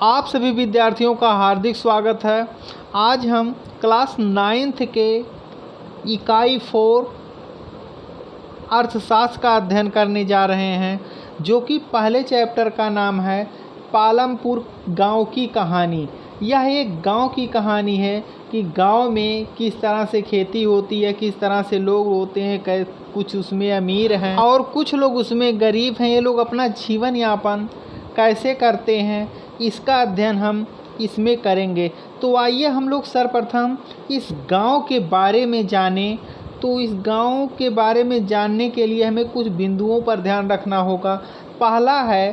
आप सभी विद्यार्थियों का हार्दिक स्वागत है। आज हम क्लास 9th के इकाई 4 अर्थशास्त्र का अध्ययन करने जा रहे हैं, जो कि पहले चैप्टर का नाम है पालमपुर गांव की कहानी। यह एक गांव की कहानी है कि गांव में किस तरह से खेती होती है, किस तरह से लोग होते हैं, कुछ उसमें अमीर हैं और कुछ लोग उसमें गरीब हैं। ये लोग अपना जीवन यापन कैसे करते हैं, इसका अध्ययन हम इसमें करेंगे। तो आइए हम लोग सर्वप्रथम इस गांव के बारे में जानें। तो इस गांव के बारे में जानने के लिए हमें कुछ बिंदुओं पर ध्यान रखना होगा। पहला है,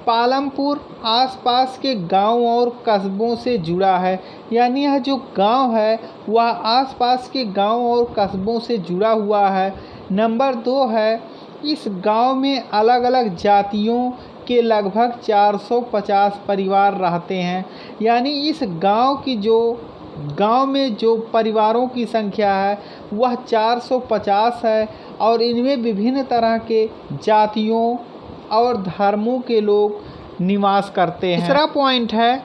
पालमपुर आसपास के गांव और कस्बों से जुड़ा है, यानी यह जो गांव है वह आसपास के गांव और कस्बों से जुड़ा हुआ है। नंबर 2 है, इस गांव में अलग अलग जातियों के लगभग 450 परिवार रहते हैं, यानी इस गांव में जो परिवारों की संख्या है वह 450 है और इनमें विभिन्न तरह के जातियों और धर्मों के लोग निवास करते हैं। तीसरा पॉइंट है,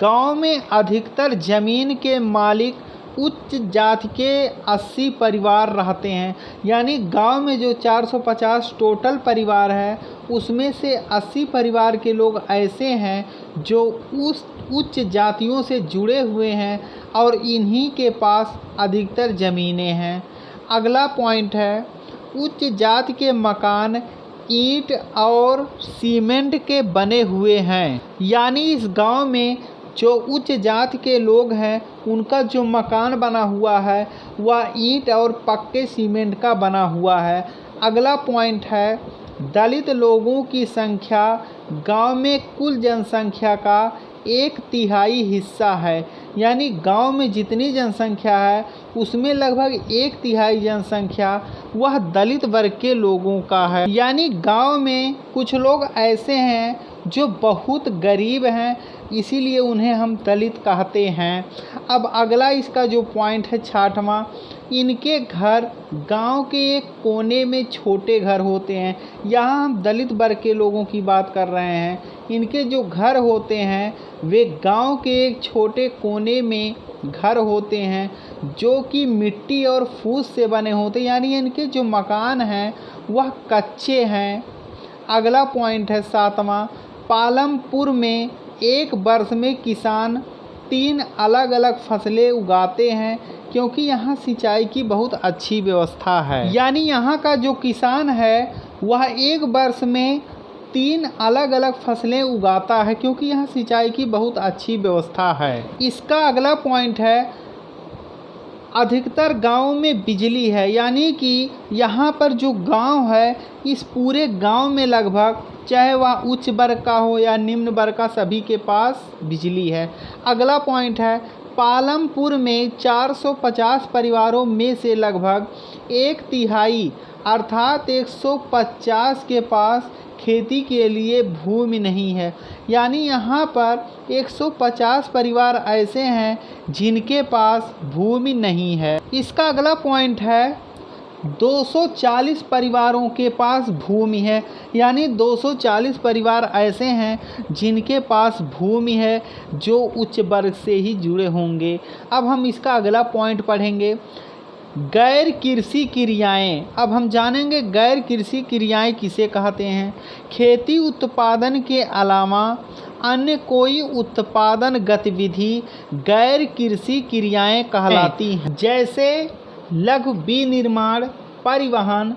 गांव में अधिकतर जमीन के मालिक उच्च जाति के 80 परिवार रहते हैं, यानी गांव में जो 450 टोटल परिवार है उसमें से 80 परिवार के लोग ऐसे हैं जो उस उच्च जातियों से जुड़े हुए हैं और इन्हीं के पास अधिकतर ज़मीनें हैं। अगला पॉइंट है, उच्च जाति के मकान ईंट और सीमेंट के बने हुए हैं, यानी इस गांव में जो उच्च जाति के लोग हैं उनका जो मकान बना हुआ है वह ईंट और पक्के सीमेंट का बना हुआ है। अगला पॉइंट है, दलित लोगों की संख्या गांव में कुल जनसंख्या का 1/3 हिस्सा है, यानी गांव में जितनी जनसंख्या है उसमें लगभग 1/3 जनसंख्या वह दलित वर्ग के लोगों का है। यानी गांव में कुछ लोग ऐसे हैं जो बहुत गरीब हैं, इसीलिए उन्हें हम दलित कहते हैं। अब अगला इसका जो पॉइंट है 6वां, इनके घर गांव के एक कोने में छोटे घर होते हैं। यहाँ हम दलित वर्ग के लोगों की बात कर रहे हैं। इनके जो घर होते हैं वे गांव के एक छोटे कोने में घर होते हैं जो कि मिट्टी और फूस से बने होते हैं, यानी इनके जो मकान हैं वह कच्चे हैं। अगला पॉइंट है 7वां, पालमपुर में एक वर्ष में किसान 3 अलग अलग फसलें उगाते हैं क्योंकि यहाँ सिंचाई की बहुत अच्छी व्यवस्था है। यानी यहाँ का जो किसान है वह एक वर्ष में 3 अलग अलग फसलें उगाता है क्योंकि यहाँ सिंचाई की बहुत अच्छी व्यवस्था है। इसका अगला पॉइंट है, अधिकतर गांवों में बिजली है, यानी कि यहाँ पर जो गांव है इस पूरे गांव में लगभग चाहे वह उच्च वर्ग का हो या निम्न वर्ग का सभी के पास बिजली है। अगला पॉइंट है, पालमपुर में 450 परिवारों में से लगभग 1/3 अर्थात 150 के पास खेती के लिए भूमि नहीं है, यानी यहाँ पर 150 परिवार ऐसे हैं जिनके पास भूमि नहीं है। इसका अगला पॉइंट है, 240 परिवारों के पास भूमि है, यानी 240 परिवार ऐसे हैं जिनके पास भूमि है जो उच्च वर्ग से ही जुड़े होंगे। अब हम इसका अगला पॉइंट पढ़ेंगे, गैर कृषि क्रियाएं। अब हम जानेंगे गैर कृषि क्रियाएं किसे कहते हैं। खेती उत्पादन के अलावा अन्य कोई उत्पादन गतिविधि गैर कृषि क्रियाएं कहलाती हैं, जैसे लघु विनिर्माण, परिवहन,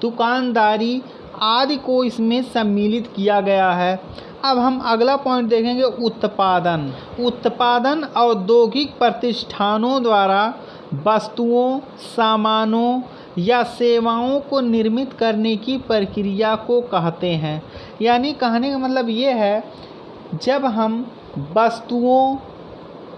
दुकानदारी आदि को इसमें सम्मिलित किया गया है। अब हम अगला पॉइंट देखेंगे, उत्पादन औद्योगिक प्रतिष्ठानों द्वारा वस्तुओं, सामानों या सेवाओं को निर्मित करने की प्रक्रिया को कहते हैं। यानी कहने का मतलब ये है, जब हम वस्तुओं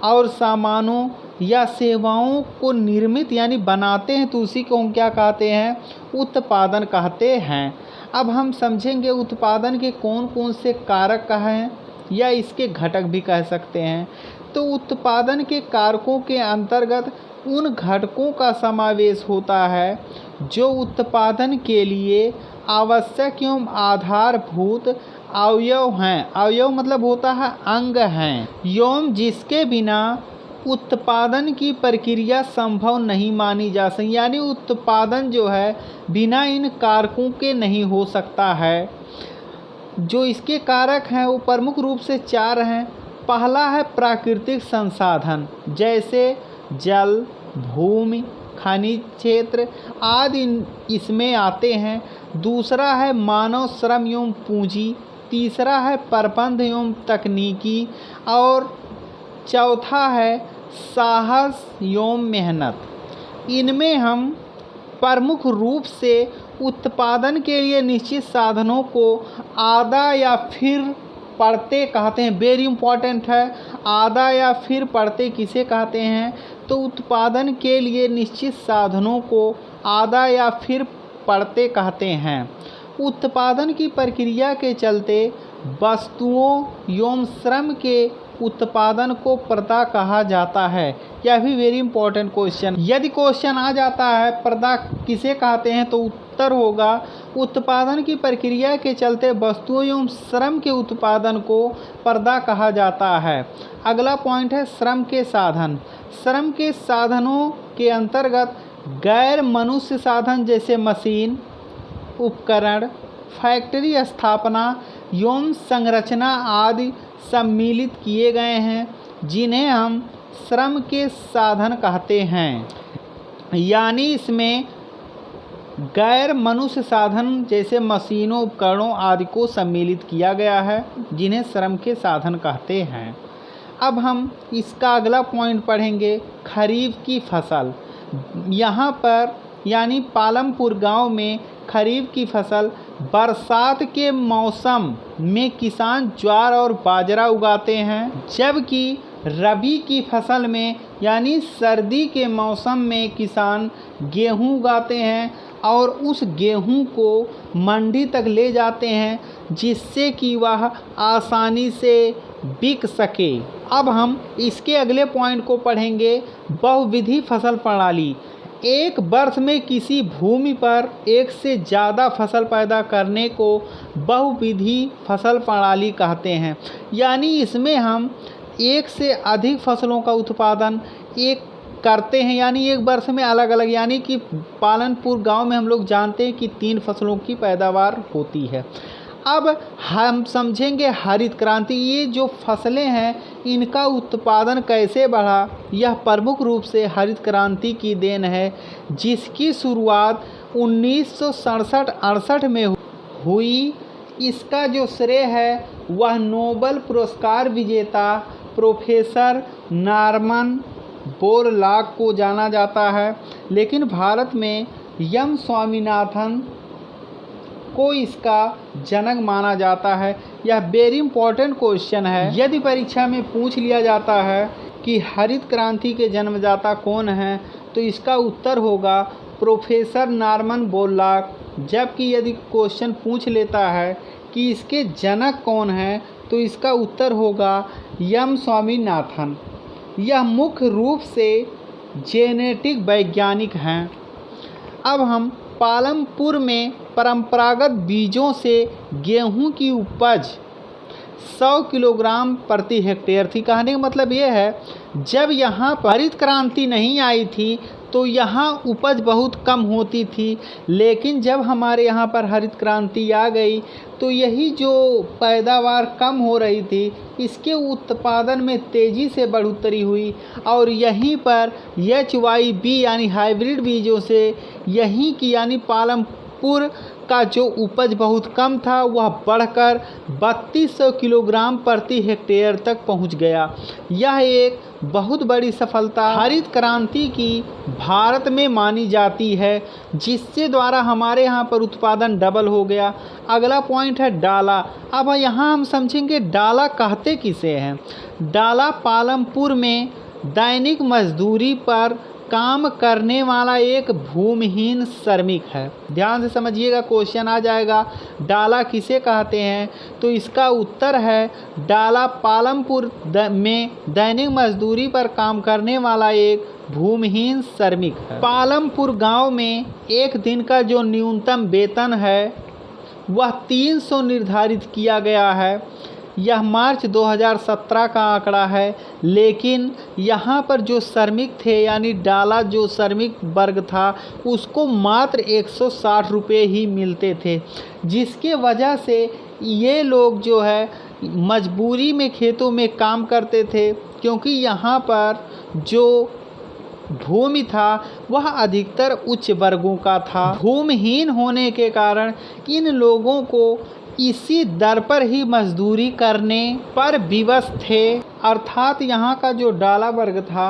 और सामानों या सेवाओं को निर्मित यानी बनाते हैं तो उसी को हम क्या कहते हैं, उत्पादन कहते हैं। अब हम समझेंगे उत्पादन के कौन कौन से कारक हैं या इसके घटक भी कह सकते हैं। तो उत्पादन के कारकों के अंतर्गत उन घटकों का समावेश होता है जो उत्पादन के लिए आवश्यक एवं आधारभूत अवयव हैं। अवयव मतलब होता है अंग हैं। एवं जिसके बिना उत्पादन की प्रक्रिया संभव नहीं मानी जा सकती, यानी उत्पादन जो है बिना इन कारकों के नहीं हो सकता है। जो इसके कारक हैं वो प्रमुख रूप से 4 हैं। पहला है प्राकृतिक संसाधन, जैसे जल, भूमि, खनिज क्षेत्र आदि इसमें आते हैं। दूसरा है मानव श्रम एवं पूंजी। तीसरा है प्रबंध एवं तकनीकी। और चौथा है साहस एवं मेहनत। इनमें हम प्रमुख रूप से उत्पादन के लिए निश्चित साधनों को आधा या फिर पड़ते कहते हैं। वेरी इम्पॉर्टेंट है, आधा या फिर पड़ते किसे कहते हैं? तो उत्पादन के लिए निश्चित साधनों को आधा या फिर पड़ते कहते हैं। उत्पादन की प्रक्रिया के चलते वस्तुओं एवं श्रम के उत्पादन को प्रदा कहा जाता है। यह भी वेरी इंपॉर्टेंट क्वेश्चन। यदि क्वेश्चन आ जाता है प्रदा किसे कहते हैं, तो उत्तर होगा उत्पादन की प्रक्रिया के चलते वस्तुओं एवं श्रम के उत्पादन को प्रदा कहा जाता है। अगला पॉइंट है श्रम के साधन। श्रम के साधनों के अंतर्गत गैर मनुष्य साधन जैसे मशीन, उपकरण, फैक्ट्री स्थापना एवं संरचना आदि सम्मिलित किए गए हैं, जिन्हें हम श्रम के साधन कहते हैं। यानी इसमें गैर मनुष्य साधन जैसे मशीनों, उपकरणों आदि को सम्मिलित किया गया है, जिन्हें श्रम के साधन कहते हैं। अब हम इसका अगला पॉइंट पढ़ेंगे, खरीफ की फसल। यहाँ पर यानी पालमपुर गांव में खरीफ की फसल बरसात के मौसम में किसान ज्वार और बाजरा उगाते हैं, जबकि रबी की फसल में यानी सर्दी के मौसम में किसान गेहूं उगाते हैं और उस गेहूं को मंडी तक ले जाते हैं, जिससे कि वह आसानी से बिक सके। अब हम इसके अगले पॉइंट को पढ़ेंगे, बहुविधि फसल प्रणाली। एक वर्ष में किसी भूमि पर एक से ज़्यादा फसल पैदा करने को बहुविधि फसल प्रणाली कहते हैं। यानी इसमें हम एक से अधिक फसलों का उत्पादन करते हैं, यानी एक वर्ष में अलग अलग, यानी कि पालनपुर गांव में हम लोग जानते हैं कि 3 फसलों की पैदावार होती है। अब हम समझेंगे हरित क्रांति। ये जो फसलें हैं इनका उत्पादन कैसे बढ़ा, यह प्रमुख रूप से हरित क्रांति की देन है, जिसकी शुरुआत 1967-68 में हुई। इसका जो श्रेय है वह नोबेल पुरस्कार विजेता प्रोफेसर नॉर्मन बोरलॉग को जाना जाता है, लेकिन भारत में एम स्वामीनाथन को इसका जनक माना जाता है। यह वेरी इंपॉर्टेंट क्वेश्चन है। यदि परीक्षा में पूछ लिया जाता है कि हरित क्रांति के जन्मदाता कौन हैं, तो इसका उत्तर होगा प्रोफेसर नॉर्मन बोरलॉग। जबकि यदि क्वेश्चन पूछ लेता है कि इसके जनक कौन हैं, तो इसका उत्तर होगा एम स्वामीनाथन। यह मुख्य रूप से जेनेटिक वैज्ञानिक हैं। अब हम पालमपुर में परंपरागत बीजों से गेहूं की उपज 100 किलोग्राम प्रति हेक्टेयर थी। कहने का मतलब ये है, जब यहाँ पर हरित क्रांति नहीं आई थी तो यहाँ उपज बहुत कम होती थी, लेकिन जब हमारे यहाँ पर हरित क्रांति आ गई तो यही जो पैदावार कम हो रही थी, इसके उत्पादन में तेज़ी से बढ़ोतरी हुई और यहीं पर HYB यानी हाइब्रिड बीजों से यहीं की यानी पालमपुर का जो उपज बहुत कम था वह बढ़कर 3200 किलोग्राम प्रति हेक्टेयर तक पहुंच गया। यह एक बहुत बड़ी सफलता हरित क्रांति की भारत में मानी जाती है, जिससे द्वारा हमारे यहाँ पर उत्पादन डबल हो गया। अगला पॉइंट है डाला। अब यहाँ हम समझेंगे डाला कहते किसे हैं। डाला पालमपुर में दैनिक मजदूरी पर काम करने वाला एक भूमिहीन श्रमिक है। ध्यान से समझिएगा, क्वेश्चन आ जाएगा डाला किसे कहते हैं, तो इसका उत्तर है डाला पालमपुर में दैनिक मजदूरी पर काम करने वाला एक भूमिहीन श्रमिक है। पालमपुर गांव में एक दिन का जो न्यूनतम वेतन है वह 300 निर्धारित किया गया है। यह मार्च 2017 का आंकड़ा है, लेकिन यहाँ पर जो श्रमिक थे यानी डाला जो श्रमिक वर्ग था उसको मात्र 160 रुपये ही मिलते थे, जिसके वजह से ये लोग जो है मजबूरी में खेतों में काम करते थे, क्योंकि यहाँ पर जो भूमि था वह अधिकतर उच्च वर्गों का था। भूमिहीन होने के कारण इन लोगों को इसी दर पर ही मजदूरी करने पर विवश थे, अर्थात यहाँ का जो डाला वर्ग था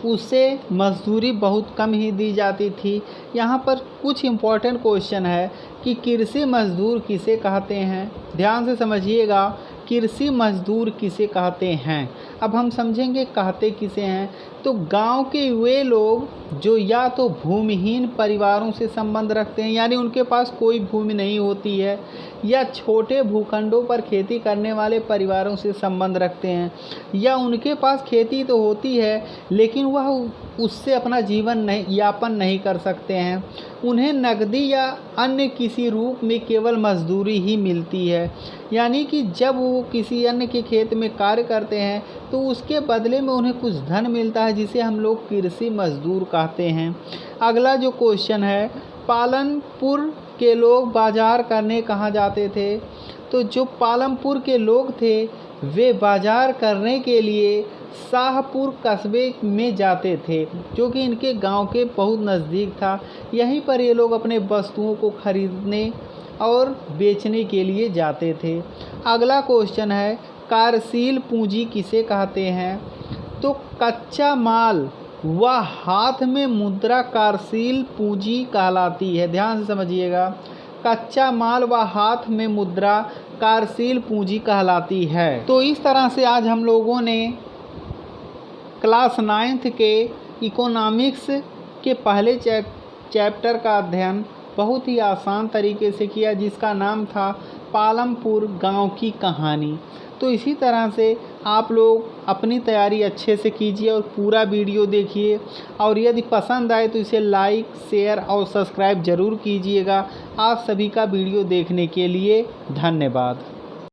उसे मजदूरी बहुत कम ही दी जाती थी। यहाँ पर कुछ इम्पोर्टेंट क्वेश्चन है कि कृषि मजदूर किसे कहते हैं, ध्यान से समझिएगा। कृषि मजदूर किसे कहते हैं, अब हम समझेंगे कहते किसे हैं। तो गांव के वे लोग जो या तो भूमिहीन परिवारों से संबंध रखते हैं, यानी उनके पास कोई भूमि नहीं होती है, या छोटे भूखंडों पर खेती करने वाले परिवारों से संबंध रखते हैं, या उनके पास खेती तो होती है लेकिन वह उससे अपना जीवन यापन नहीं कर सकते हैं। उन्हें नकदी या अन्य किसी रूप में केवल मजदूरी ही मिलती है, यानी कि जब वो किसी अन्य के खेत में कार्य करते हैं तो उसके बदले में उन्हें कुछ धन मिलता है, जिसे हम लोग कृषि मजदूर कहते हैं। अगला जो क्वेश्चन है, पालनपुर के लोग बाजार करने कहाँ जाते थे। तो जो पालनपुर के लोग थे वे बाजार करने के लिए शाहपुर कस्बे में जाते थे, जो कि इनके गांव के बहुत नज़दीक था। यहीं पर ये लोग अपने वस्तुओं को खरीदने और बेचने के लिए जाते थे। अगला क्वेश्चन है, कार्यशील पूंजी किसे कहते हैं। तो कच्चा माल व हाथ में मुद्रा कार्यशील पूंजी कहलाती है, ध्यान से समझिएगा। कच्चा माल व हाथ में मुद्रा कार्यशील पूंजी कहलाती है। तो इस तरह से आज हम लोगों ने क्लास 9th के इकोनॉमिक्स के पहले चैप्टर का अध्ययन बहुत ही आसान तरीके से किया, जिसका नाम था पालमपुर गांव की कहानी। तो इसी तरह से आप लोग अपनी तैयारी अच्छे से कीजिए और पूरा वीडियो देखिए, और यदि पसंद आए तो इसे लाइक, शेयर और सब्सक्राइब ज़रूर कीजिएगा। आप सभी का वीडियो देखने के लिए धन्यवाद।